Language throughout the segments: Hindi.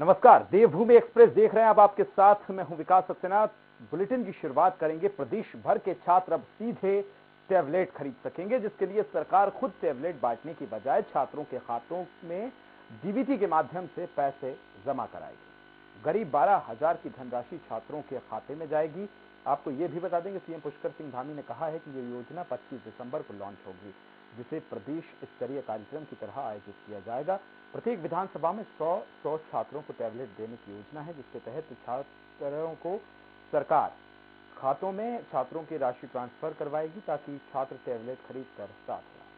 नमस्कार, देवभूमि एक्सप्रेस देख रहे हैं। अब आपके साथ मैं हूं विकास सक्सेना। बुलेटिन की शुरुआत करेंगे। प्रदेश भर के छात्र अब सीधे टैबलेट खरीद सकेंगे, जिसके लिए सरकार खुद टैबलेट बांटने की बजाय छात्रों के खातों में डीबीटी के माध्यम से पैसे जमा कराएगी। करीब 12,000 की धनराशि छात्रों के खाते में जाएगी। आपको यह भी बता देंगे, सीएम पुष्कर सिंह धामी ने कहा है कि यह योजना 25 दिसंबर को लॉन्च होगी, जिसे प्रदेश स्तरीय कार्यक्रम की तरह आयोजित किया जाएगा। प्रत्येक विधानसभा में 100 छात्रों को टैबलेट देने की योजना है, जिसके तहत छात्रों को सरकार खातों में छात्रों की राशि ट्रांसफर करवाएगी, ताकि छात्र टैबलेट खरीद कर साथ लाएं।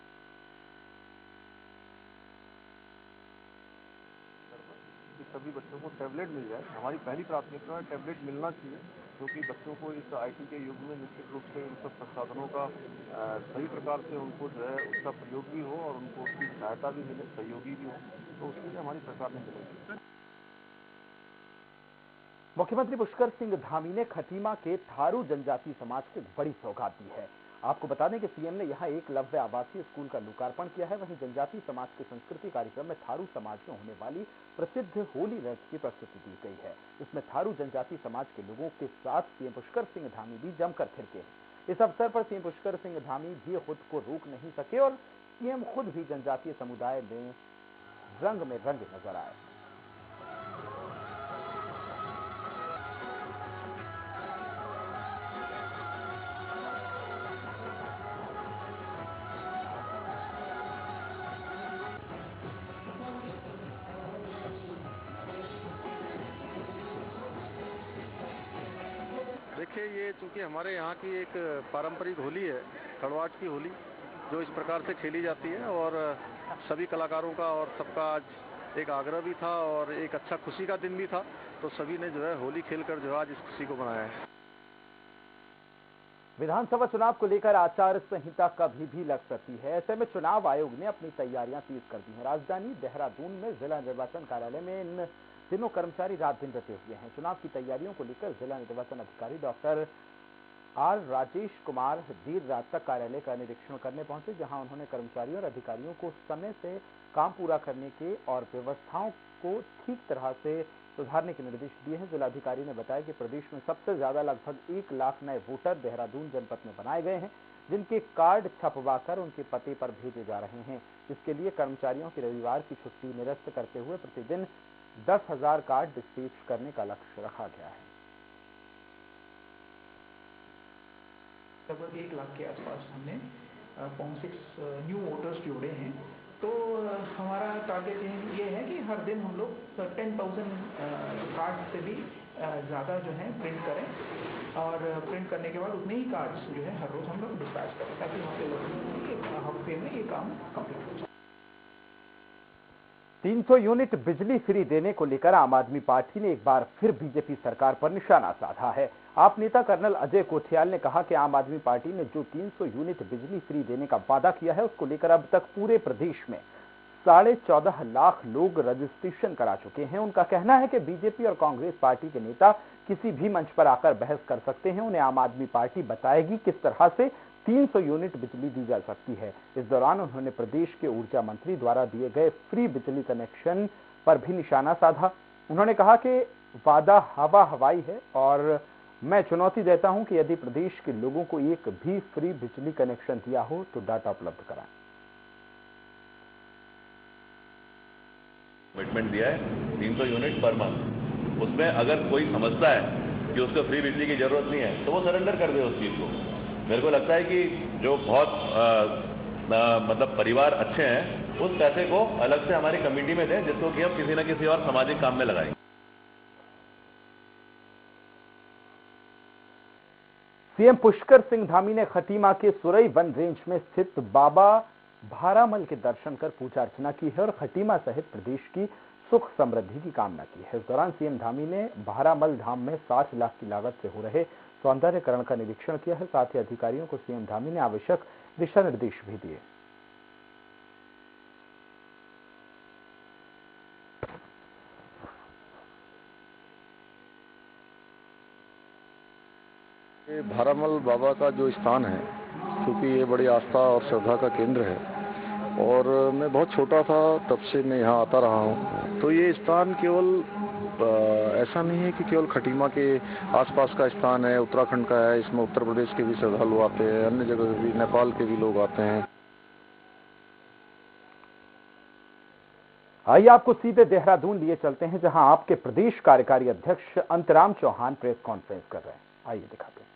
सभी बच्चों को टैबलेट मिल जाए। हमारी पहली प्राथमिकता है टैबलेट मिलना चाहिए, क्योंकि बच्चों को इस आईटी के युग में निश्चित रूप से उन सब संसाधनों का सही प्रकार से उनको जो है उसका प्रयोग भी हो और उनको उसकी सहायता भी मिले, सहयोगी भी हो, तो उसके लिए हमारी सरकार ने मिलेगी। मुख्यमंत्री पुष्कर सिंह धामी ने खटीमा के थारू जनजाति समाज को बड़ी सौगात दी है। आपको बता दें कि सीएम ने यहां एकलव्य आवासीय स्कूल का लोकार्पण किया है। वहीं जनजाति समाज के संस्कृति कार्यक्रम में थारू समाज में होने वाली प्रसिद्ध होली नृत्य की प्रस्तुति दी गई है। इसमें थारू जनजाति समाज के लोगों के साथ सीएम पुष्कर सिंह धामी भी जमकर थिरके हैं। इस अवसर पर सीएम पुष्कर सिंह धामी भी खुद को रोक नहीं सके और सीएम खुद भी जनजातीय समुदाय में रंगे नजर आए। देखिए, ये चूंकि हमारे यहाँ की एक पारंपरिक होली है, खड़वाट की होली, जो इस प्रकार से खेली जाती है और सभी कलाकारों का और सबका आज एक आग्रह भी था और एक अच्छा खुशी का दिन भी था, तो सभी ने जो है होली खेलकर जो आज इस खुशी को मनाया है। विधानसभा चुनाव को लेकर आचार संहिता कभी भी लग सकती है। ऐसे में चुनाव आयोग ने अपनी तैयारियां तेज कर दी हैं। राजधानी देहरादून में जिला निर्वाचन कार्यालय में इन दिनों कर्मचारी रात दिन डटे हुए हैं। चुनाव की तैयारियों को लेकर जिला निर्वाचन अधिकारी डॉक्टर आर राजेश कुमार देर रात तक कार्यालय का निरीक्षण करने पहुंचे, जहां उन्होंने कर्मचारियों और अधिकारियों को समय से काम पूरा करने के और व्यवस्थाओं को ठीक तरह से सुधारने के निर्देश दिए हैं। जिलाधिकारी ने बताया कि प्रदेश में सबसे ज्यादा लगभग 1 लाख नए वोटर देहरादून जनपद में बनाए गए हैं, जिनके कार्ड छपवाकर उनके पते पर भेजे जा रहे हैं। इसके लिए कर्मचारियों की रविवार की छुट्टी निरस्त करते हुए प्रतिदिन 10,000 कार्ड डिस्पैच करने का लक्ष्य रखा गया है। लगभग 1 लाख के आसपास हमने फॉर्म 6 न्यू वोटर्स जोड़े हैं। तो हमारा टारगेट ये है कि हर दिन हम लोग 10,000 कार्ड से भी ज़्यादा जो है प्रिंट करें और प्रिंट करने के बाद उतने ही कार्ड्स जो है हर रोज़ हम लोग डिस्पैच करें, ताकि हफ्ते में ये काम कंप्लीट हो जाए। 300 यूनिट बिजली फ्री देने को लेकर आम आदमी पार्टी ने एक बार फिर बीजेपी सरकार पर निशाना साधा है। आप नेता कर्नल अजय कोठियाल ने कहा कि आम आदमी पार्टी ने जो 300 यूनिट बिजली फ्री देने का वादा किया है, उसको लेकर अब तक पूरे प्रदेश में 14.5 लाख लोग रजिस्ट्रेशन करा चुके हैं। उनका कहना है कि बीजेपी और कांग्रेस पार्टी के नेता किसी भी मंच पर आकर बहस कर सकते हैं। उन्हें आम आदमी पार्टी बताएगी किस तरह से 300 यूनिट बिजली दी जा सकती है। इस दौरान उन्होंने प्रदेश के ऊर्जा मंत्री द्वारा दिए गए फ्री बिजली कनेक्शन पर भी निशाना साधा। उन्होंने कहा कि वादा हवाई है और मैं चुनौती देता हूं कि यदि प्रदेश के लोगों को एक भी फ्री बिजली कनेक्शन दिया हो तो डाटा उपलब्ध कराएं। कमिटमेंट दिया है 300 यूनिट पर मंथ। उसमें अगर कोई समझता है कि उसको फ्री बिजली की जरूरत नहीं है तो वो सरेंडर कर दे उस चीज को। मेरे को लगता है कि जो बहुत मतलब परिवार अच्छे हैं, उस पैसे को अलग से हमारी कमेटी में दें, जिसको कि हम किसी न किसी और सामाजिक काम में लगाएंगे। सीएम पुष्कर सिंह धामी ने खटीमा के सुरई वन रेंज में स्थित बाबा भारामल के दर्शन कर पूजा अर्चना की है और खटीमा सहित प्रदेश की सुख समृद्धि की कामना की है। इस दौरान सीएम धामी ने भारामल धाम में 60 लाख की लागत से हो रहे सौंदर्यकरण का निरीक्षण किया है। साथ ही अधिकारियों को सीएम धामी ने आवश्यक दिशा निर्देश भी दिए। भारामल बाबा का जो स्थान है, क्योंकि ये बड़ी आस्था और श्रद्धा का केंद्र है, और मैं बहुत छोटा था तब से मैं यहाँ आता रहा हूँ। तो ये स्थान केवल ऐसा नहीं है कि केवल खटीमा के आसपास का स्थान है, उत्तराखंड का है। इसमें उत्तर प्रदेश के भी श्रद्धालु आते हैं, अन्य जगह भी, नेपाल के भी लोग आते हैं। आइए आपको सीधे देहरादून लिए चलते हैं, जहां आपके प्रदेश कार्यकारी अध्यक्ष अंतराम चौहान प्रेस कॉन्फ्रेंस कर रहे हैं। आइए दिखाते हैं।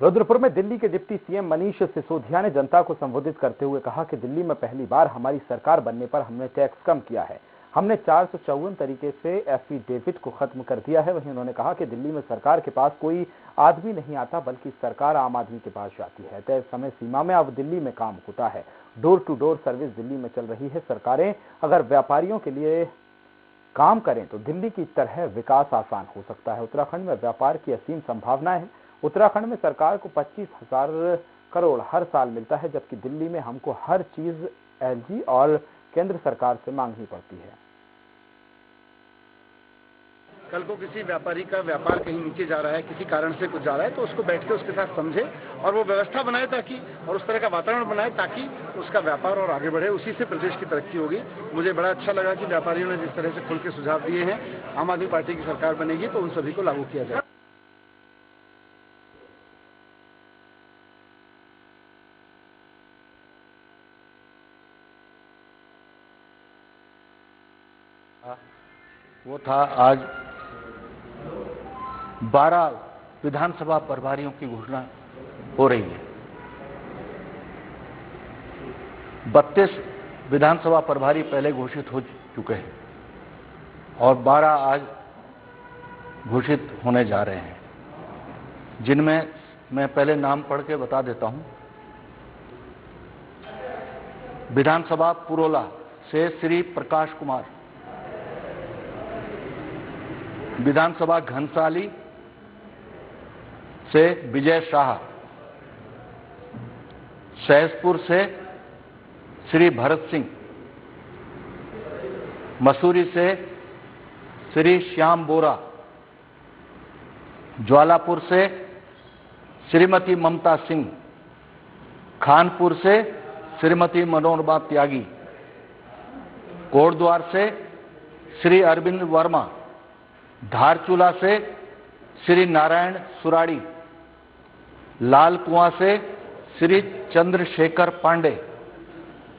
रुद्रपुर में दिल्ली के डिप्टी सीएम मनीष सिसोदिया ने जनता को संबोधित करते हुए कहा कि दिल्ली में पहली बार हमारी सरकार बनने पर हमने टैक्स कम किया है। हमने 454 तरीके से एफिडेविट को खत्म कर दिया है। वहीं उन्होंने कहा कि दिल्ली में सरकार के पास कोई आदमी नहीं आता, बल्कि सरकार आम आदमी के पास जाती है। तय समय सीमा में अब दिल्ली में काम होता है। Door to door service Delhi में चल रही है। सरकारें अगर व्यापारियों के लिए काम करें तो दिल्ली की तरह विकास आसान हो सकता है। उत्तराखंड में व्यापार की असीम संभावनाएं हैं। उत्तराखंड में सरकार को 25,000 करोड़ हर साल मिलता है, जबकि दिल्ली में हमको हर चीज एलजी और केंद्र सरकार से मांगनी पड़ती है। कल को किसी व्यापारी का व्यापार कहीं नीचे जा रहा है, किसी कारण से कुछ जा रहा है, तो उसको बैठ के उसके साथ समझे और वो व्यवस्था बनाए ताकि, और उस तरह का वातावरण बनाए ताकि उसका व्यापार और आगे बढ़े। उसी से प्रदेश की तरक्की होगी। मुझे बड़ा अच्छा लगा कि व्यापारियों ने जिस तरह से खुल के सुझाव दिए हैं। आम आदमी पार्टी की सरकार बनेगी तो उन सभी को लागू किया जाए। वो था आज 12 विधानसभा प्रभारियों की घोषणा हो रही है। 32 विधानसभा प्रभारी पहले घोषित हो चुके हैं और 12 आज घोषित होने जा रहे हैं, जिनमें मैं पहले नाम पढ़ के बता देता हूं। विधानसभा पुरोला से श्री प्रकाश कुमार, विधानसभा घनसाली से विजय शाह, सहसपुर से श्री भरत सिंह, मसूरी से श्री श्याम बोरा, ज्वालापुर से श्रीमती ममता सिंह, खानपुर से श्रीमती मनोरमा त्यागी, कोटद्वार से श्री अरविंद वर्मा, धारचूला से श्री नारायण सुराड़ी, लाल कुआं से श्री चंद्रशेखर पांडे,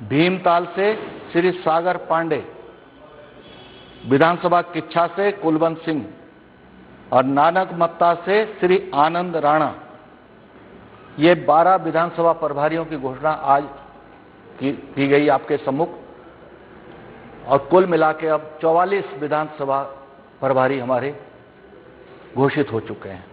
भीमताल से श्री सागर पांडे, विधानसभा किच्छा से कुलवंत सिंह और नानक मत्ता से श्री आनंद राणा। ये 12 विधानसभा प्रभारियों की घोषणा आज की गई आपके सम्मुख, और कुल मिला के अब 44 विधानसभा प्रभारी हमारे घोषित हो चुके हैं।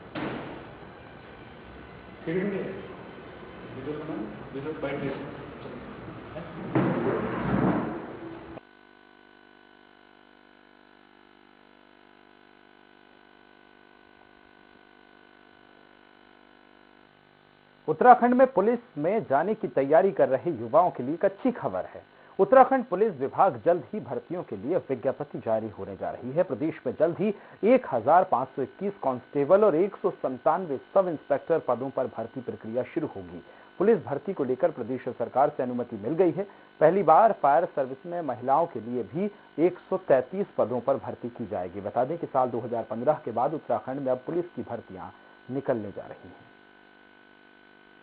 उत्तराखंड में पुलिस में जाने की तैयारी कर रहे युवाओं के लिए एक अच्छी खबर है। उत्तराखंड पुलिस विभाग जल्द ही भर्तियों के लिए विज्ञप्ति जारी होने जा रही है। प्रदेश में जल्द ही 1521 कांस्टेबल और 197 सब इंस्पेक्टर पदों पर भर्ती प्रक्रिया शुरू होगी। पुलिस भर्ती को लेकर प्रदेश सरकार से अनुमति मिल गई है। पहली बार फायर सर्विस में महिलाओं के लिए भी 133 पदों पर भर्ती की जाएगी। बता दें कि साल 2015 के बाद उत्तराखंड में अब पुलिस की भर्तियां निकलने जा रही हैं।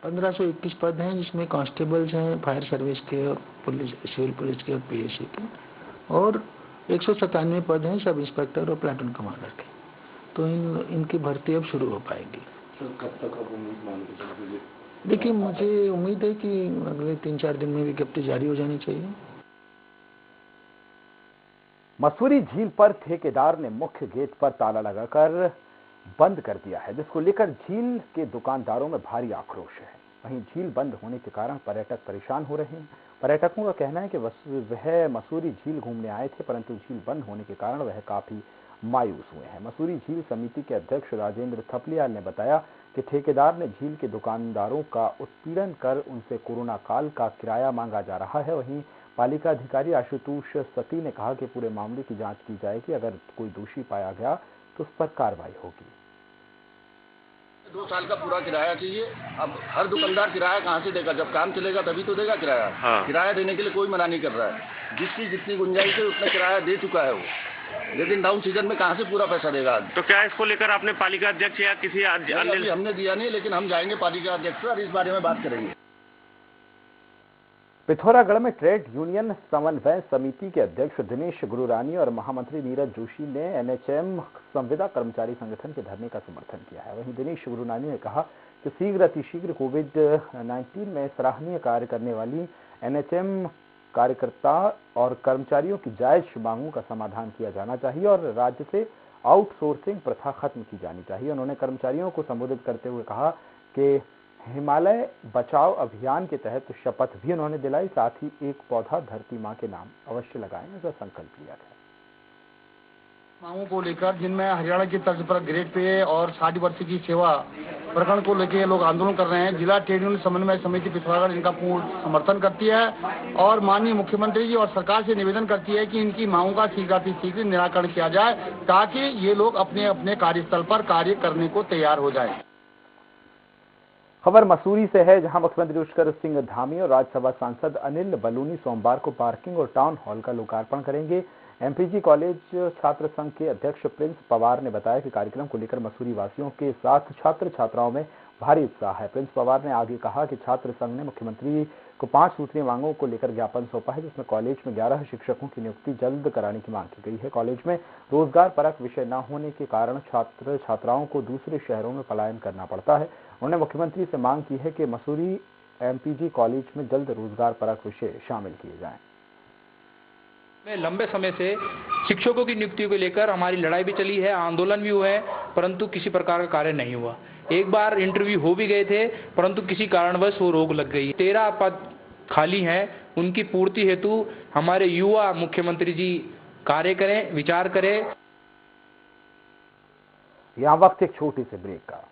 1521 पद हैं, जिसमें कांस्टेबल्स हैं, फायर सर्विस के और पुलिस, सिविल पुलिस के और पीएससी के, और 197 पद हैं सब इंस्पेक्टर और प्लाटून कमांडर के। तो इनकी भर्ती अब शुरू हो पाएगी। तो कब तक आप उम्मीद मान के चलिए? देखिए, मुझे उम्मीद है कि अगले 3-4 दिन में विज्ञप्ति जारी हो जानी चाहिए। मसूरी झील पर ठेकेदार ने मुख्य गेट पर ताला लगाकर बंद कर दिया है, जिसको लेकर झील के दुकानदारों में भारी आक्रोश है। वहीं झील बंद होने के कारण पर्यटक परेशान हो रहे हैं। पर्यटकों का कहना है कि वह मसूरी झील घूमने आए थे, परंतु झील बंद होने के कारण वह काफी मायूस हुए हैं। मसूरी झील समिति के अध्यक्ष राजेंद्र थपलियाल ने बताया कि ठेकेदार ने झील के दुकानदारों का उत्पीड़न कर उनसे कोरोना काल का किराया मांगा जा रहा है। वहीं पालिका अधिकारी आशुतोष सती ने कहा कि पूरे मामले की जांच की जाएगी, अगर कोई दोषी पाया गया तो उस पर कार्रवाई होगी। 2 साल का पूरा किराया चाहिए। अब हर दुकानदार किराया कहाँ से देगा? जब काम चलेगा तभी तो देगा किराया। हाँ। किराया देने के लिए कोई मना नहीं कर रहा है। जिसकी जितनी गुंजाइश है उतना किराया दे चुका है वो, लेकिन डाउन सीजन में कहाँ से पूरा पैसा देगा? तो क्या इसको लेकर आपने पालिका अध्यक्ष या किसी अन्य? हमने दिया नहीं, लेकिन हम जाएंगे पालिका अध्यक्ष से और इस बारे में बात करेंगे। पिथौरागढ़ में ट्रेड यूनियन समन्वय समिति के अध्यक्ष दिनेश गुरुरानी और महामंत्री नीरज जोशी ने एनएचएम संविदा कर्मचारी संगठन के धरने का समर्थन किया है। वहीं दिनेश गुरुरानी ने कहा कि शीघ्र अतिशीघ्र कोविड-19 में सराहनीय कार्य करने वाली एनएचएम कार्यकर्ता और कर्मचारियों की जायज मांगों का समाधान किया जाना चाहिए और राज्य से आउटसोर्सिंग प्रथा खत्म की जानी चाहिए। उन्होंने कर्मचारियों को संबोधित करते हुए कहा कि हिमालय बचाओ अभियान के तहत शपथ भी उन्होंने दिलाई, साथ ही एक पौधा धरती मां के नाम अवश्य लगाएं, ऐसा संकल्प लिया गया। मांगों को लेकर जिनमें हरियाणा की तर्ज पर ग्रेड पे और 60 वर्ष की सेवा प्रकरण को लेकर ये लोग आंदोलन कर रहे हैं। जिला ट्रेड यूनियन समन्वय समिति पिथौरागढ़ इनका पूर्ण समर्थन करती है और माननीय मुख्यमंत्री जी और सरकार से निवेदन करती है कि इनकी मांगों का शीघ्र निराकरण किया जाए, ताकि ये लोग अपने अपने कार्यस्थल पर कार्य करने को तैयार हो जाए। खबर मसूरी से है, जहां मुख्यमंत्री पुष्कर सिंह धामी और राज्यसभा सांसद अनिल बलूनी सोमवार को पार्किंग और टाउन हॉल का लोकार्पण करेंगे। एमपीजी कॉलेज छात्र संघ के अध्यक्ष प्रिंस पवार ने बताया कि कार्यक्रम को लेकर मसूरी वासियों के साथ छात्र छात्राओं में भारी उत्साह है। प्रिंस पवार ने आगे कहा कि छात्र संघ ने मुख्यमंत्री को 5 सूत्रीय मांगों को लेकर ज्ञापन सौंपा है, जिसमें कॉलेज में 11 शिक्षकों की नियुक्ति जल्द कराने की मांग की गई है। कॉलेज में रोजगार परक विषय न होने के कारण छात्र छात्राओं को दूसरे शहरों में पलायन करना पड़ता है। उन्होंने मुख्यमंत्री से मांग की है कि मसूरी एमपीजी कॉलेज में जल्द रोजगार परक विषय शामिल किए जाएं। लंबे समय से शिक्षकों की नियुक्ति को लेकर हमारी लड़ाई भी चली है, आंदोलन भी हुए, परंतु किसी प्रकार का कार्य नहीं हुआ। एक बार इंटरव्यू हो भी गए थे, परंतु किसी कारणवश वो रोक लग गई। 13 पद खाली हैं, उनकी पूर्ति हेतु हमारे युवा मुख्यमंत्री जी कार्य करें, विचार करें। यहाँ वक्त एक छोटी सी ब्रेक का।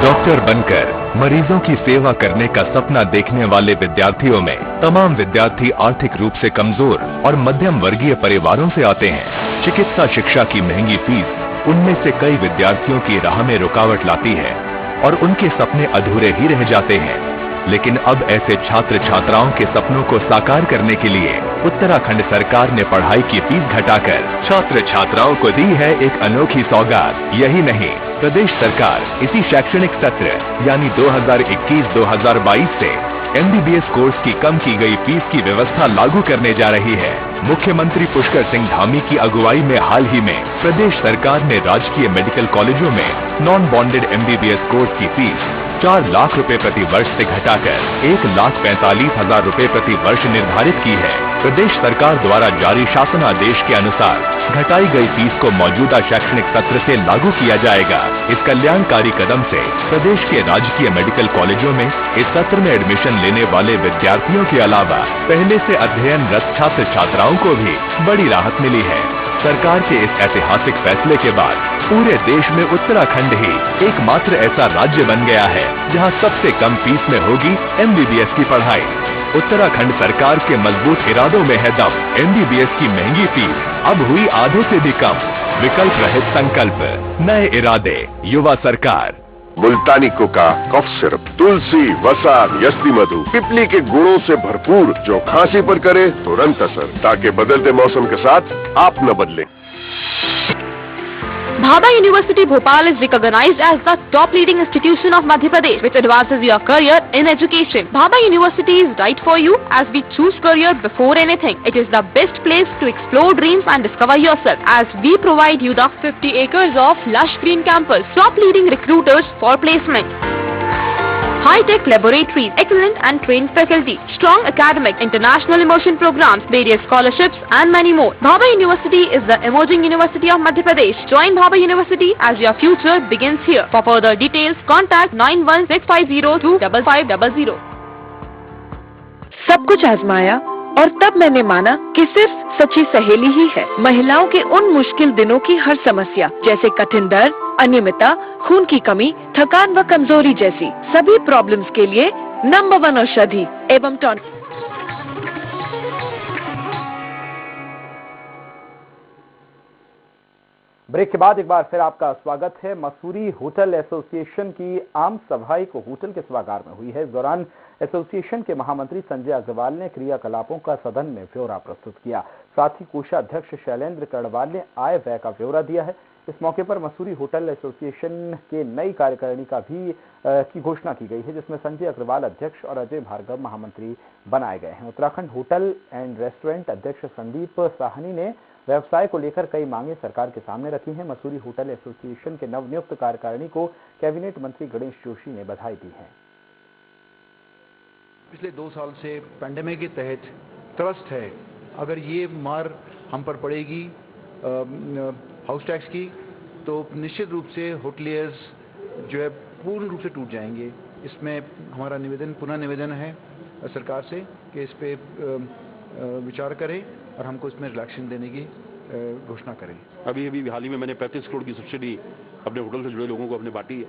डॉक्टर बनकर मरीजों की सेवा करने का सपना देखने वाले विद्यार्थियों में तमाम विद्यार्थी आर्थिक रूप से कमजोर और मध्यम वर्गीय परिवारों से आते हैं। चिकित्सा शिक्षा की महंगी फीस उनमें से कई विद्यार्थियों की राह में रुकावट लाती है और उनके सपने अधूरे ही रह जाते हैं। लेकिन अब ऐसे छात्र छात्राओं के सपनों को साकार करने के लिए उत्तराखंड सरकार ने पढ़ाई की फीस घटाकर छात्र छात्राओं को दी है एक अनोखी सौगात। यही नहीं, प्रदेश सरकार इसी शैक्षणिक सत्र यानी 2021-2022 से MBBS कोर्स की कम की गई फीस की व्यवस्था लागू करने जा रही है। मुख्यमंत्री पुष्कर सिंह धामी की अगुवाई में हाल ही में प्रदेश सरकार ने राजकीय मेडिकल कॉलेजों में नॉन बॉन्डेड MBBS कोर्स की फीस 4 लाख रुपए प्रति वर्ष से घटाकर 1,45,000 रुपए प्रति वर्ष निर्धारित की है। प्रदेश सरकार द्वारा जारी शासनादेश के अनुसार घटाई गई फीस को मौजूदा शैक्षणिक सत्र से लागू किया जाएगा। इस कल्याणकारी कदम से प्रदेश के राजकीय मेडिकल कॉलेजों में इस सत्र में एडमिशन लेने वाले विद्यार्थियों के अलावा पहले से अध्ययनरत छात्र छात्राओं को भी बड़ी राहत मिली है। सरकार के इस ऐतिहासिक फैसले के बाद पूरे देश में उत्तराखंड ही एकमात्र ऐसा राज्य बन गया है जहां सबसे कम फीस में होगी MBBS की पढ़ाई। उत्तराखंड सरकार के मजबूत इरादों में है दम। MBBS की महंगी फीस अब हुई आधे से भी कम। विकल्प रहित संकल्प, नए इरादे, युवा सरकार। मुल्तानी कोका, कफ सिरप, तुलसी, वसा, यस्ती मधु, पिपली के गुणों से भरपूर, जो खांसी पर करे तुरंत असर, ताकि बदलते मौसम के साथ आप न बदलें। Bhabha University Bhopal is recognized as the top leading institution of Madhya Pradesh, which advances your career in education. Bhabha University is right for you as we choose career before anything. It is the best place to explore dreams and discover yourself, as we provide you the 50 acres of lush green campus, top leading recruiters for placement. high-tech laboratories, excellent and trained faculty, strong academic, international immersion programs, various scholarships and many more. Bhabha University is the emerging university of Madhya Pradesh. Join Bhabha University as your future begins here. For further details, contact 9165025500. सब कुछ आजमाया और तब मैंने माना कि सिर्फ सच्ची सहेली ही है महिलाओं के उन मुश्किल दिनों की हर समस्या, जैसे कठिन दर्द, अनियमितता, खून की कमी, थकान व कमजोरी जैसी सभी प्रॉब्लम्स के लिए नंबर 1 औषधि एवं टॉनिक। ब्रेक के बाद एक बार फिर आपका स्वागत है। मसूरी होटल एसोसिएशन की आम सभा को होटल के सभागार में हुई है। इस दौरान एसोसिएशन के महामंत्री संजय अग्रवाल ने क्रियाकलापों का सदन में ब्यौरा प्रस्तुत किया। साथ ही कोषाध्यक्ष शैलेंद्र कर्णवाल ने आय व्यय का ब्यौरा दिया है। इस मौके पर मसूरी होटल एसोसिएशन के नई कार्यकारिणी की घोषणा की गई है, जिसमें संजय अग्रवाल अध्यक्ष और अजय भार्गव महामंत्री बनाए गए हैं। उत्तराखंड होटल एंड रेस्टोरेंट अध्यक्ष संदीप साहनी ने व्यवसाय को लेकर कई मांगे सरकार के सामने रखी हैं। मसूरी होटल एसोसिएशन के नवनियुक्त कार्यकारिणी को कैबिनेट मंत्री गणेश जोशी ने बधाई दी है। पिछले 2 साल से पैंडेमिक के तहत त्रस्त है। अगर ये मार हम पर पड़ेगी हाउस टैक्स की, तो निश्चित रूप से होटलियर्स जो है पूर्ण रूप से टूट जाएंगे। इसमें हमारा पुनः निवेदन है सरकार से कि इस पे विचार करें और हमको इसमें रिलैक्सेशन देने की घोषणा करें। अभी हाल ही में मैंने 35 करोड़ की सब्सिडी अपने होटल से जुड़े लोगों को अपने बांटी है।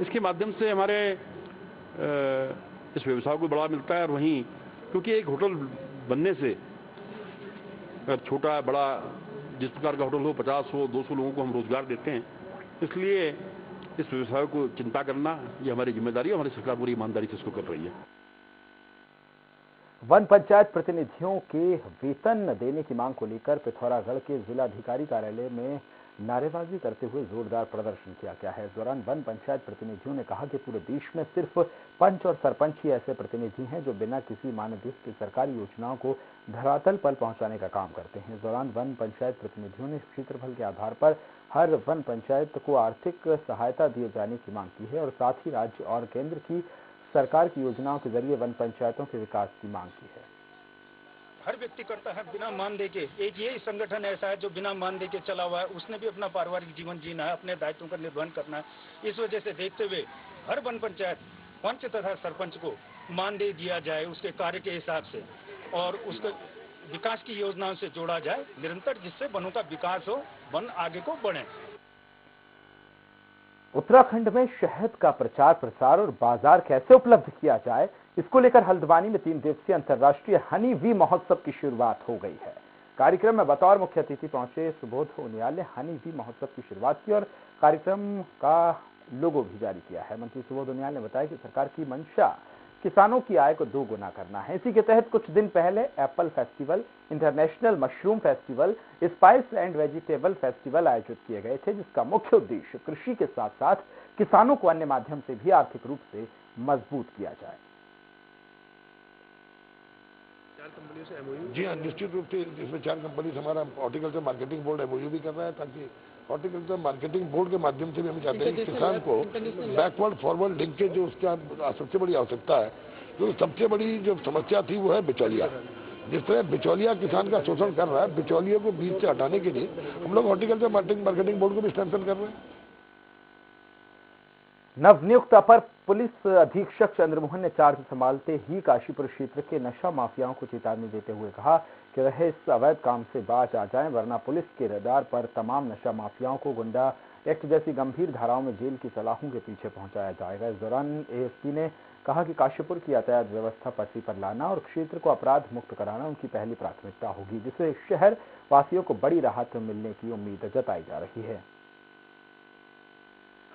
इसके माध्यम से हमारे इस व्यवसाय को बढ़ावा मिलता है। और वहीं क्योंकि एक होटल बनने से अगर छोटा बड़ा जिस प्रकार का होटल हो, 50 हो, 200 लोगों को हम रोजगार देते हैं, इसलिए इस व्यवसाय को चिंता करना ये हमारी जिम्मेदारी है। हमारी सरकार पूरी ईमानदारी से इसको कर रही है। वन पंचायत प्रतिनिधियों के वेतन देने की मांग को लेकर पिथौरागढ़ के जिलाधिकारी कार्यालय में नारेबाजी करते हुए जोरदार प्रदर्शन किया गया है। इस दौरान वन पंचायत प्रतिनिधियों ने कहा कि पूरे देश में सिर्फ पंच और सरपंच ही ऐसे प्रतिनिधि हैं जो बिना किसी मानदेय के सरकारी योजनाओं को धरातल पर पहुंचाने का काम करते हैं। इस दौरान वन पंचायत प्रतिनिधियों ने क्षेत्रफल के आधार पर हर वन पंचायत को आर्थिक सहायता दिए जाने की मांग की है और साथ ही राज्य और केंद्र की सरकार की योजनाओं के जरिए वन पंचायतों के विकास की मांग की है। हर व्यक्ति करता है बिना मानदेय के। एक ये संगठन ऐसा है जो बिना मानदेय के चला हुआ है। उसने भी अपना पारिवारिक जीवन जीना है, अपने दायित्वों का निर्वहन करना है। इस वजह से देखते हुए हर वन पंचायत पंच तथा सरपंच को मानदेय दिया जाए उसके कार्य के हिसाब से और उसको विकास की योजनाओं से जोड़ा जाए निरंतर, जिससे वनों का विकास हो, वन आगे को बढ़े। उत्तराखंड में शहद का प्रचार प्रसार और बाजार कैसे उपलब्ध किया जाए, इसको लेकर हल्द्वानी में 3 दिवसीय अंतर्राष्ट्रीय हनी वी महोत्सव की शुरुआत हो गई है। कार्यक्रम में बतौर मुख्य अतिथि पहुंचे सुबोध उनियाल ने हनी वी महोत्सव की शुरुआत की और कार्यक्रम का लोगो भी जारी किया है। मंत्री सुबोध उनियाल ने बताया कि सरकार की मंशा किसानों की आय को 2 गुना करना है। इसी के तहत कुछ दिन पहले Apple festival, international mushroom festival, spice and vegetable festival आयोजित किए गए थे, जिसका मुख्य उद्देश्य कृषि के साथ साथ किसानों को अन्य माध्यम से भी आर्थिक रूप से मजबूत किया जाए। जी हाँ, निश्चित रूप से इसमें 4 कंपनी हमारा हॉर्टिकल्चर मार्केटिंग बोर्ड एमओयू भी कर रहा है, ताकि हॉर्टिकल्चर मार्केटिंग बोर्ड के माध्यम से भी हम चाहते हैं कि किसान को बैकवर्ड फॉरवर्ड लिंकेज जो उसका सबसे बड़ी आवश्यकता है, तो सबसे बड़ी जो समस्या थी वो है बिचौलिया। जिस तरह बिचौलिया किसान का शोषण कर रहा है, बिचौलियों को बीच से हटाने के लिए हम लोग हॉर्टिकल्चर मार्केटिंग बोर्ड को भी स्ट्रेंथन कर रहे हैं। नवनियुक्त अपर पुलिस अधीक्षक चंद्रमोहन ने चार्ज संभालते ही काशीपुर क्षेत्र के नशा माफियाओं को चेतावनी देते हुए कहा कि वह इस अवैध काम से बाज आ जाएं, वरना पुलिस के रडार पर तमाम नशा माफियाओं को गुंडा एक्ट जैसी गंभीर धाराओं में जेल की सलाखों के पीछे पहुंचाया जाएगा। इस दौरान एएसपी ने कहा कि काशीपुर की यातायात व्यवस्था पटरी पर लाना और क्षेत्र को अपराध मुक्त कराना उनकी पहली प्राथमिकता होगी, जिससे शहर वासियों को बड़ी राहत मिलने की उम्मीद जताई जा रही है।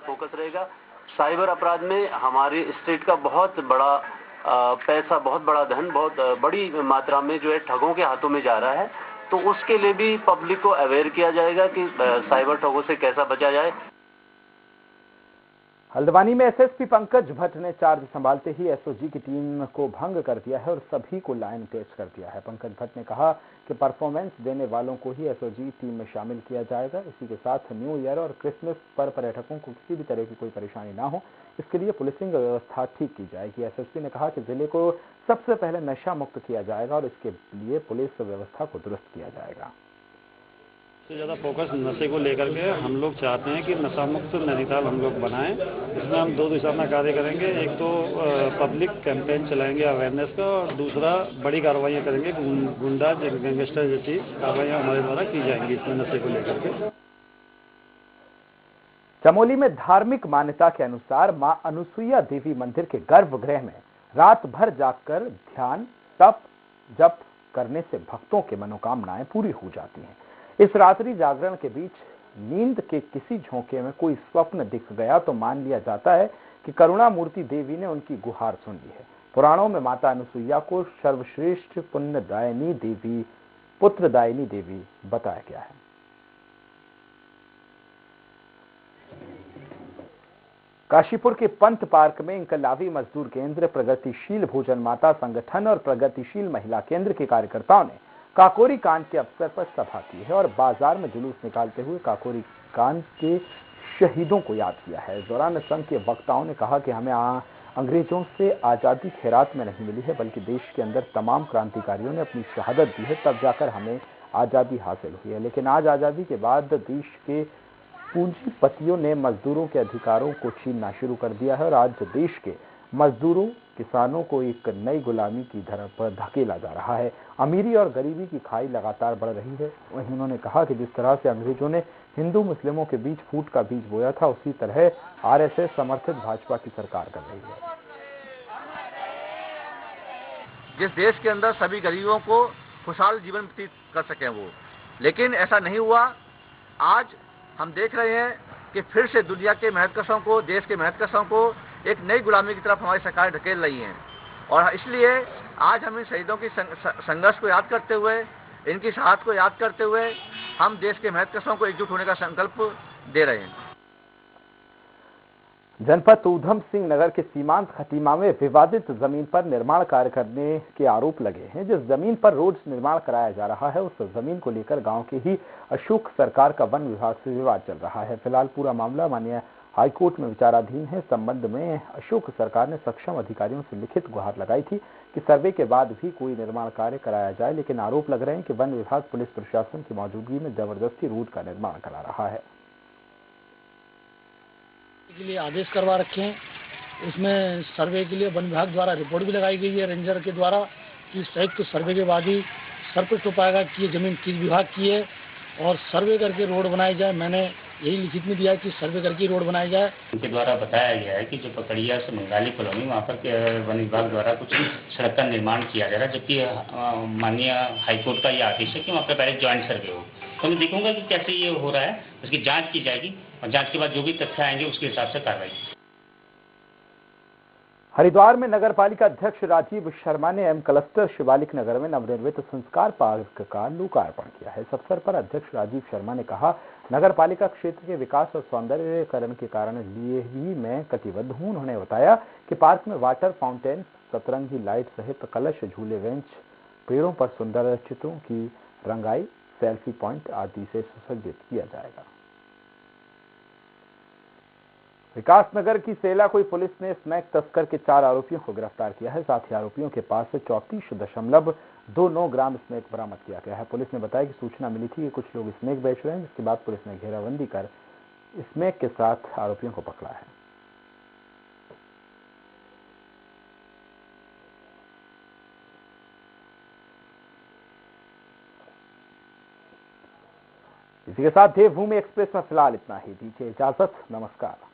फोकस रहेगा साइबर अपराध में। हमारे स्टेट का बहुत बड़ा पैसा, बहुत बड़ा धन, बहुत बड़ी मात्रा में जो है ठगों के हाथों में जा रहा है, तो उसके लिए भी पब्लिक को अवेयर किया जाएगा कि साइबर ठगों से कैसा बचा जाए। हल्द्वानी में एसएसपी पंकज भट्ट ने चार्ज संभालते ही एसओजी की टीम को भंग कर दिया है और सभी को लाइन टेच कर दिया है। पंकज भट्ट ने कहा कि परफॉर्मेंस देने वालों को ही एसओजी टीम में शामिल किया जाएगा। इसी के साथ न्यू ईयर और क्रिसमस पर पर्यटकों को किसी भी तरह की कोई परेशानी ना हो, इसके लिए पुलिसिंग व्यवस्था ठीक की जाएगी। एसएसपी ने कहा कि जिले को सबसे पहले नशा मुक्त किया जाएगा और इसके लिए पुलिस व्यवस्था को दुरुस्त किया जाएगा। सबसे ज़्यादा फोकस नशे को लेकर के हम लोग चाहते हैं कि नशा मुक्त नैनीताल हम लोग बनाएं। इसमें हम दो दिशा में कार्य करेंगे। एक तो पब्लिक कैंपेन चलाएंगे अवेयरनेस का, और दूसरा बड़ी कार्रवाइयाँ करेंगे। गुंडा गैंगस्टर जैसी कार्रवाइयाँ हमारे द्वारा की जाएंगी इसमें नशे को लेकर के। चमोली में धार्मिक मान्यता के अनुसार मां अनुसुईया देवी मंदिर के गर्भगृह में रात भर जाकर ध्यान, तप, जप करने से भक्तों के मनोकामनाएं पूरी हो जाती हैं। इस रात्रि जागरण के बीच नींद के किसी झोंके में कोई स्वप्न दिख गया तो मान लिया जाता है कि करुणामूर्ति देवी ने उनकी गुहार सुन ली है। पुराणों में माता अनुसुईया को सर्वश्रेष्ठ पुण्यदायिनी देवी, पुत्रदायिनी देवी बताया गया है। काशीपुर के पंत पार्क में इनकलाबी मजदूर केंद्र, प्रगतिशील भोजन माता संगठन और प्रगतिशील महिला केंद्र के कार्यकर्ताओं ने काकोरी कांड के अवसर पर सभा की है और बाजार में जुलूस निकालते हुए काकोरी कांड के शहीदों को याद किया है। इस दौरान संघ के वक्ताओं ने कहा कि हमें अंग्रेजों से आजादी खैरात में नहीं मिली है, बल्कि देश के अंदर तमाम क्रांतिकारियों ने अपनी शहादत दी है, तब जाकर हमें आजादी हासिल हुई है। लेकिन आज आजादी के बाद देश के पूंजीपतियों ने मजदूरों के अधिकारों को छीनना शुरू कर दिया है और आज देश के मजदूरों, किसानों को एक नई गुलामी की धर पर धकेला जा रहा है। अमीरी और गरीबी की खाई लगातार बढ़ रही है। वहीं उन्होंने कहा कि जिस तरह से अंग्रेजों ने हिंदू मुस्लिमों के बीच फूट का बीज बोया था, उसी तरह आरएसएस समर्थित भाजपा की सरकार कर रही है। जिस देश के अंदर सभी गरीबों को खुशहाल जीवन व्यतीत कर सकें वो, लेकिन ऐसा नहीं हुआ। आज हम देख रहे हैं कि फिर से दुनिया के महत्कशों को, देश के महत्कशों को एक नई गुलामी की तरफ हमारी सरकार ढकेल रही है। और इसलिए आज हम इन शहीदों की संघर्ष को याद करते हुए, इनकी शहादत को याद करते हुए हम देश के महत्कशों को एकजुट होने का संकल्प दे रहे हैं। जनपद ऊधम सिंह नगर के सीमांत खटीमा में विवादित जमीन पर निर्माण कार्य करने के आरोप लगे हैं। जिस जमीन पर रोड निर्माण कराया जा रहा है, उस जमीन को लेकर गांव के ही अशोक सरकार का वन विभाग से विवाद चल रहा है। फिलहाल पूरा मामला माननीय हाईकोर्ट में विचाराधीन है। संबंध में अशोक सरकार ने सक्षम अधिकारियों से लिखित गुहार लगाई थी कि सर्वे के बाद भी कोई निर्माण कार्य कराया जाए, लेकिन आरोप लग रहे हैं कि वन विभाग पुलिस प्रशासन की मौजूदगी में जबरदस्ती रोड का निर्माण करा रहा है। के लिए आदेश करवा रखे हैं। उसमें सर्वे के लिए वन विभाग द्वारा रिपोर्ट भी लगाई गई है रेंजर के द्वारा कि संयुक्त सर्वे के बाद ही सरपंच हो पाएगा कि ये जमीन किस विभाग की है और सर्वे करके रोड बनाई जाए। मैंने यही लिखित में दिया कि सर्वे करके रोड बनाई जाए। उनके द्वारा बताया गया है कि जो पकड़िया से बंगाली कॉलोनी, वहाँ पर वन विभाग द्वारा कुछ सड़क का निर्माण किया जा रहा है, जबकि माननीय हाईकोर्ट का ये आदेश है कि वहाँ पर पहले ज्वाइंट सर्वे हो। तो मैं देखूंगा कि कैसे ये हो रहा है, उसकी जांच की जाएगी और जांच के बाद जो भी तथ्य आएंगे उसके हिसाब से कार्रवाई। हरिद्वार में नगर पालिका अध्यक्ष राजीव शर्मा ने एम क्लस्टर शिवालिक नगर में नवनिर्मित संस्कार पार्क का लोकार्पण किया है। इस अवसर पर अध्यक्ष राजीव शर्मा ने कहा, नगर पालिका क्षेत्र के विकास और सौंदर्यीकरण के कारण लिए ही मैं कटिबद्ध हूं। उन्होंने बताया कि पार्क में वाटर फाउंटेन, सतरंगी लाइट सहित कलश, झूले, बेंच, पेड़ों पर सुंदर चित्रों की रंगाई, सेल्फी पॉइंट आदि से सुसज्जित किया जाएगा। विकासनगर की सेलाकुई पुलिस ने स्नैक तस्कर के 4 आरोपियों को गिरफ्तार किया है। साथ ही आरोपियों के पास से 34.29 ग्राम स्नैक बरामद किया गया है। पुलिस ने बताया कि सूचना मिली थी कि कुछ लोग स्नैक बेच रहे हैं, जिसके बाद पुलिस ने घेराबंदी कर स्नैक के साथ आरोपियों को पकड़ा है। इसी के साथ देवभूमि एक्सप्रेस में फिलहाल इतना ही। दीजिए इजाजत, नमस्कार।